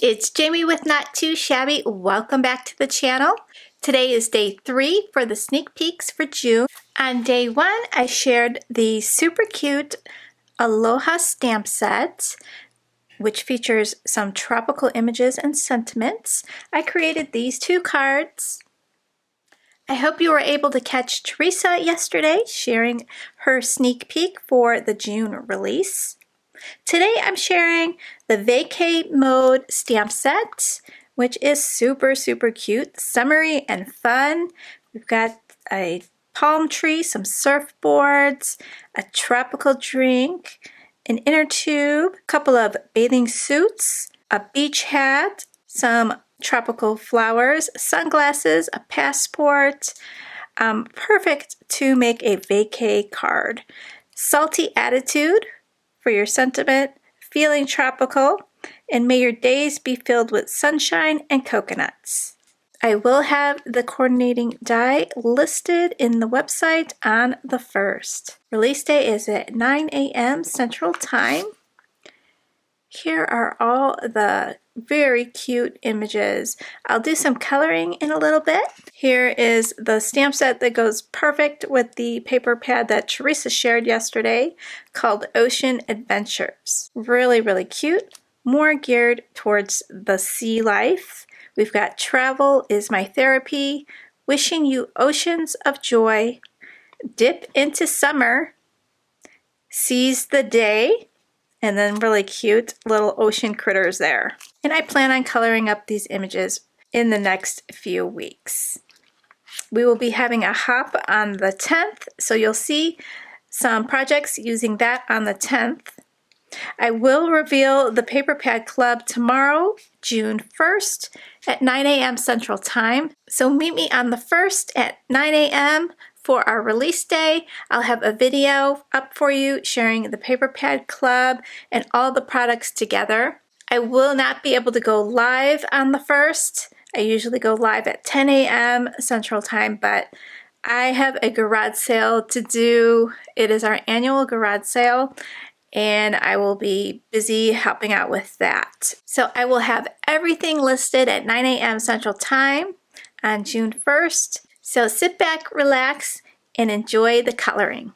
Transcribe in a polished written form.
it's Jamie with Not Too Shabby. Welcome back to the channel. Today is day 3 for the sneak peeks for June. On day 1, I shared the super cute Aloha stamp set, which features some tropical images and sentiments. I created these 2 cards. I hope you were able to catch Teresa yesterday sharing her sneak peek for the June release. Today I'm sharing the Vacay Mode stamp set, which is super cute, summery and fun. We've got a palm tree, some surfboards, a tropical drink, an inner tube, a couple of bathing suits, a beach hat, some tropical flowers, sunglasses, a passport. Perfect to make a vacay card. Salty attitude for your sentiment, feeling tropical, and may your days be filled with sunshine and coconuts. I will have the coordinating die listed in the website on the 1st. Release day is at 9 a.m. Central Time. Here are all the very cute images. I'll do some coloring in a little bit. Here is the stamp set that goes perfect with the paper pad that Teresa shared yesterday called Ocean Adventures. Really cute. More geared towards the sea life. We've got Travel is My Therapy, Wishing You Oceans of Joy, Dip into Summer, Seize the Day, and then really cute little ocean critters there. And I plan on coloring up these images in the next few weeks. We will be having a hop on the 10th, so you'll see some projects using that on the 10th. I will reveal the Paper Pad Club tomorrow, June 1st at 9 a.m. Central Time. So meet me on the 1st at 9 a.m. for our release day. I'll have a video up for you sharing the Paper Pad Club and all the products together. I will not be able to go live on the 1st. I usually go live at 10 a.m. Central Time, but I have a garage sale to do. It is our annual garage sale, and I will be busy helping out with that. So I will have everything listed at 9 a.m. Central Time on June 1st. So sit back, relax, and enjoy the coloring.